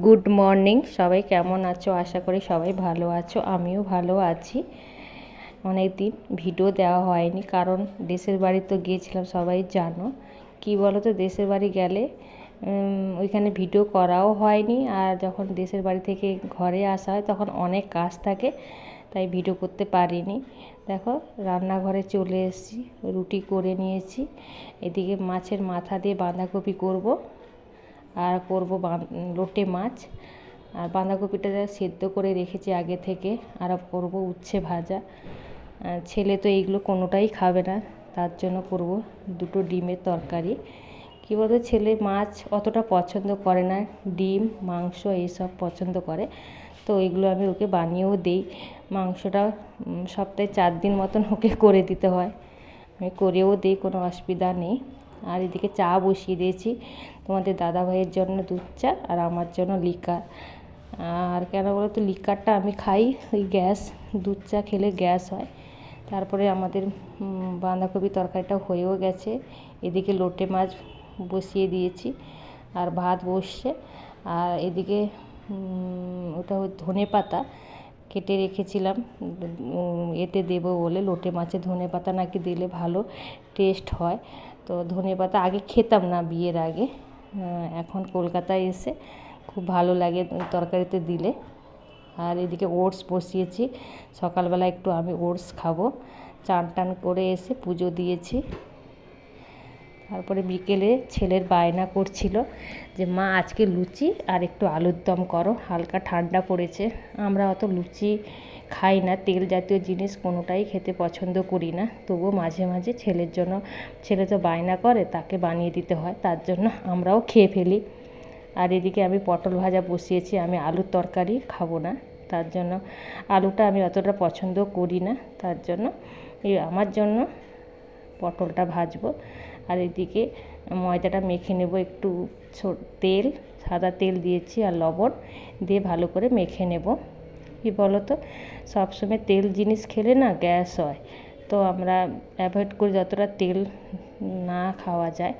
Good morning, সবাই কেমন আছো? আশা করি সবাই ভালো আছো, আমিও ভালো আছি। অনেক দিন ভিডিও দেওয়া হয়নি, কারণ দেশের বাড়ি তো গিয়েছিলাম, সবাই জানো। কি বলো তো, দেশের বাড়ি গেলে ওইখানে ভিডিও করাও হয়নি, আর যখন দেশের বাড়ি থেকে ঘরে আসা হয় তখন অনেক কাজ থাকে, তাই ভিডিও করতে পারিনি। দেখো, রান্নাঘরে চলে এসেছি, রুটি করে নিয়েছি। এদিকে মাছের মাথা দিয়ে বাঁধাকপি করব, আর করব লোটে মাছ। আর বাঁধাকপিটা সেদ্ধ করে রেখেছি আগে থেকে, আর করব উচ্ছে ভাজা। ছেলে তো এইগুলো কোনোটাই খাবে না, তার জন্য করব দুটো ডিমের তরকারি। কী বলতো, ছেলে মাছ অতটা পছন্দ করে না, ডিম মাংস এইসব পছন্দ করে, তো এইগুলো আমি ওকে বানিয়েও দিই। মাংসটা সপ্তাহে 4 দিন মতন ওকে করে দিতে হয়, আমি করেও দিই, কোনো অসুবিধা নেই। আর এদিকে চা বসিয়ে দিয়েছি, তোমাদের দাদা ভাইয়ের জন্য দুধ চা, আর আমার জন্য লিকার। আর কেন বলো তো, লিকারটা আমি খাই, ওই গ্যাস, দুধ চা খেলে গ্যাস হয়। তারপরে আমাদের বাঁধাকপি তরকারিটা হয়েও গেছে। এদিকে লোটে মাছ বসিয়ে দিয়েছি, আর ভাত বসছে। আর এদিকে ওটা ধনে পাতা কেটে রেখেছিলাম, এতে দেবো বলে। লোটে মাছে ধনে পাতা নাকি দিলে ভালো টেস্ট হয়, তো ধনে পাতা আগে খেতাম না বিয়ের আগে, এখন কলকাতায় এসে খুব ভালো লাগে তরকারিতে দিলে। আর এদিকে ওটস বসিয়েছি, সকালবেলা একটু আমি ওটস খাবো। চান টান করে এসে পুজো দিয়েছি। তারপরে বিকেলে ছেলের বায়না করছিল যে মা আজকে লুচি আর একটু আলুর দম করো, হালকা ঠান্ডা পড়েছে। আমরা অত লুচি খাই না, তেল জাতীয় জিনিস কোনোটাই খেতে পছন্দ করি না, তবুও মাঝে মাঝে ছেলের জন্য, ছেলে তো বায়না করে, তাকে বানিয়ে দিতে হয়, তার জন্য আমরাও খেয়ে ফেলি। আর এদিকে আমি পটল ভাজা বসিয়েছি, আমি আলুর তরকারি খাবো না, তার জন্য আলুটা আমি অতটা পছন্দ করি না, তার জন্য আমার জন্য পটলটা ভাজবো। আর এদিকে ময়দাটা মেখে নেব, একটু তেল, সাদা তেল দিয়েছি আর লবণ দিয়ে ভালো করে মেখে নেব। কি বলো তো, সবসময় তেল জিনিস খেলে না গ্যাস হয়, তো আমরা অ্যাভয়েড করি যতটা তেল না খাওয়া যায়।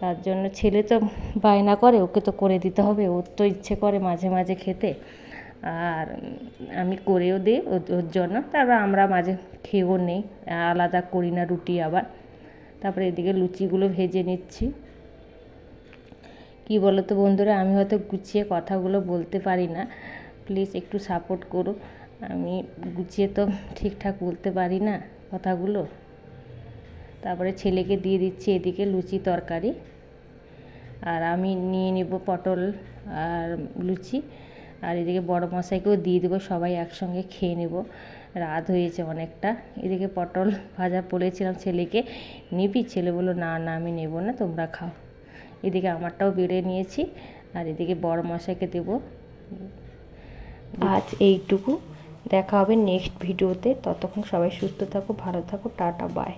তার জন্য ছেলে তো বায়না করে, ওকে তো করে দিতে হবে, ওর তো ইচ্ছে করে মাঝে মাঝে খেতে, আর আমি করেও দিই ওর জন্য। তারপর আমরা মাঝে খেয়েও নেই, আলাদা করি না রুটি আবার। তারপরে এদিকে লুচিগুলো ভেজে নিচ্ছি। কি বলো তো বন্ধুরা, আমি হয়তো গুছিয়ে কথাগুলো বলতে পারি না, প্লিজ একটু সাপোর্ট করো। আমি গুছিয়ে তো ঠিকঠাক বলতে পারি না কথাগুলো। তারপরে ছেলেকে দিয়ে দিচ্ছি এদিকে লুচি তরকারি, আর আমি নিয়ে নেব পটল আর লুচি, আর এদিকে বড় মশাইকেও দিয়ে দেবো, সবাই একসঙ্গে খেয়ে নেব। রাত হয়েছে অনেকটা। এদিকে পটল ভাজা বলেছিলাম ছেলেকে, নিবি? ছেলে বললো না না, আমি নেব না, তোমরা খাও। এদিকে আমারটাও বেড়ে নিয়েছি, আর এদিকে বড় মশাইকে দেবো। আজ এইটুকু, দেখা হবে নেক্সট ভিডিওতে। ততক্ষণ সবাই সুস্থ থাকো, ভালো থাকো, টাটা, বাই।